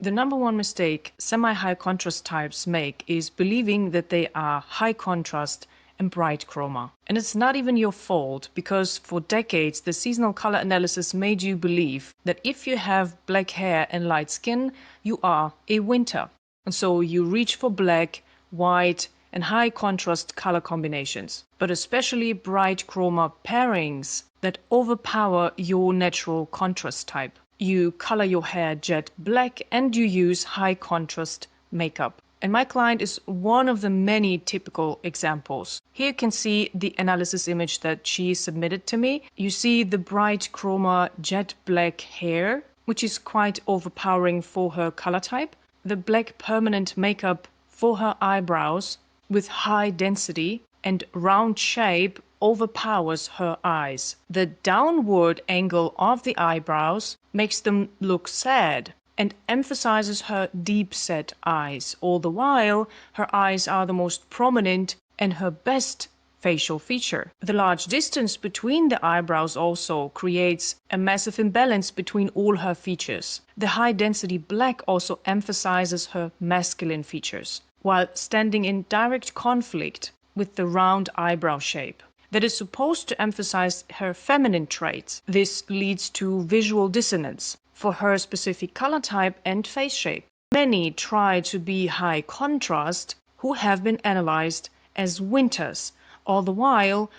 The number one mistake semi-high contrast types make is believing that they are high contrast and bright chroma. And it's not even your fault, because for decades the seasonal color analysis made you believe that if you have black hair and light skin, you are a winter. And so you reach for black, white, and high contrast color combinations, but especially bright chroma pairings that overpower your natural contrast type. You color your hair jet black and you use high contrast makeup. And my client is one of the many typical examples. Here you can see the analysis image that she submitted to me. You see the bright chroma jet black hair, which is quite overpowering for her color type. The black permanent makeup for her eyebrows with high density and round shape overpowers her eyes. The downward angle of the eyebrows makes them look sad and emphasizes her deep-set eyes. All the while, her eyes are the most prominent and her best facial feature. The large distance between the eyebrows also creates a massive imbalance between all her features. The high-density black also emphasizes her masculine features, while standing in direct conflict with the round eyebrow shape that is supposed to emphasize her feminine traits. This leads to visual dissonance for her specific color type and face shape. Many try to be high contrast who have been analyzed as winters. All the while,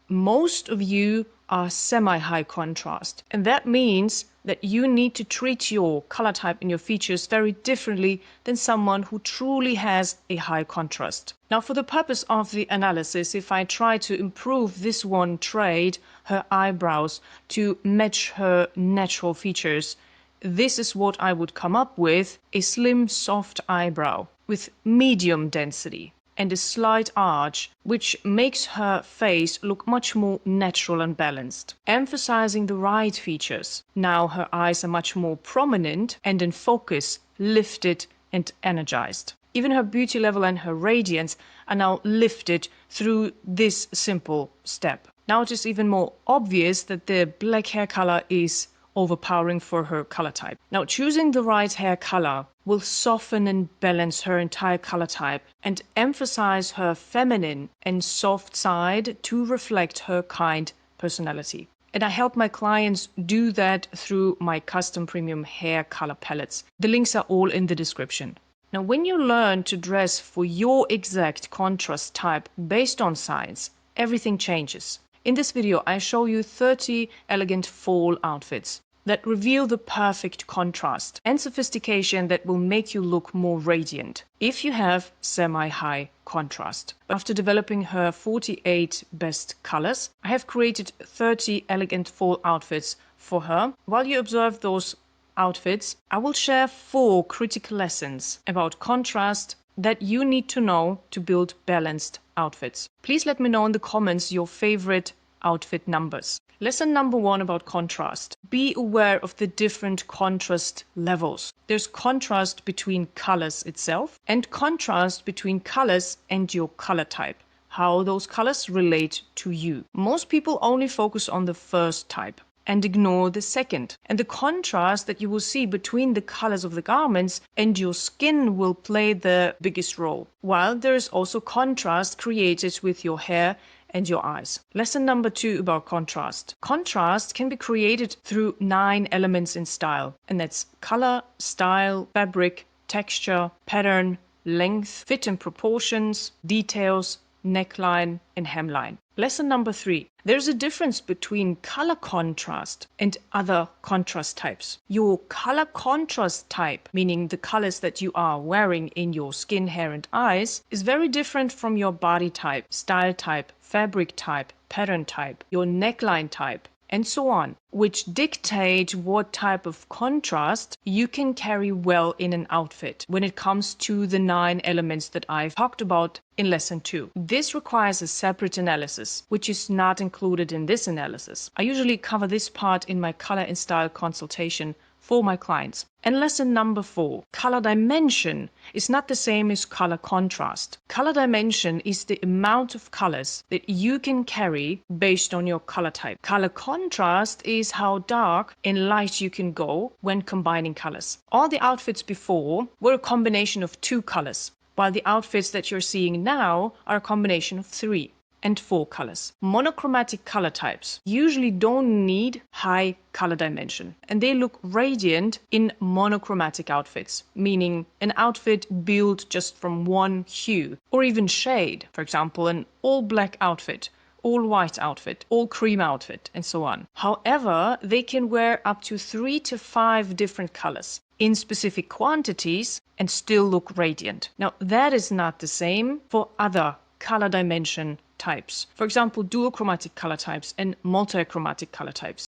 most of you are semi-high contrast. And that means that you need to treat your color type and your features very differently than someone who truly has a high contrast. Now, for the purpose of the analysis, if I try to improve this one trait, her eyebrows, to match her natural features, this is what I would come up with: a slim, soft eyebrow with medium density and a slight arch, which makes her face look much more natural and balanced, emphasizing the right features. Now her eyes are much more prominent and in focus, lifted and energized. Even her beauty level and her radiance are now lifted through this simple step. Now it is even more obvious that the black hair color is overpowering for her color type. Now, choosing the right hair color will soften and balance her entire color type and emphasize her feminine and soft side to reflect her kind personality. And I help my clients do that through my custom premium hair color palettes. The links are all in the description. Now, when you learn to dress for your exact contrast type based on science, everything changes. In this video, I show you 30 elegant fall outfits that reveal the perfect contrast and sophistication that will make you look more radiant if you have semi-high contrast. After developing her 48 best colors, I have created 30 elegant fall outfits for her. While you observe those outfits, I will share 4 critical lessons about contrast that you need to know to build balanced outfits. Please let me know in the comments your favorite outfit numbers. Lesson number 1 about contrast. Be aware of the different contrast levels. There's contrast between colors itself and contrast between colors and your color type, how those colors relate to you. Most people only focus on the first type and ignore the second. And the contrast that you will see between the colors of the garments and your skin will play the biggest role, while there is also contrast created with your hair and your eyes. Lesson number 2 about contrast. Contrast can be created through 9 elements in style, and that's color, style, fabric, texture, pattern, length, fit and proportions, details, neckline, and hemline. Lesson number 3. There's a difference between color contrast and other contrast types. Your color contrast type, meaning the colors that you are wearing in your skin, hair, and eyes, is very different from your body type, style type, fabric type, pattern type, your neckline type, and so on, which dictate what type of contrast you can carry well in an outfit when it comes to the 9 elements that I've talked about in lesson 2. This requires a separate analysis, which is not included in this analysis. I usually cover this part in my color and style consultation for my clients. And lesson number 4, color dimension is not the same as color contrast. Color dimension is the amount of colors that you can carry based on your color type. Color contrast is how dark and light you can go when combining colors. All the outfits before were a combination of 2 colors, while the outfits that you're seeing now are a combination of 3 and 4 colors. Monochromatic color types usually don't need high color dimension, and they look radiant in monochromatic outfits, meaning an outfit built just from one hue or even shade. For example, an all black outfit, all white outfit, all cream outfit, and so on. However, they can wear up to 3 to 5 different colors in specific quantities and still look radiant. Now, that is not the same for other color dimension types. For example, duochromatic color types and multichromatic color types.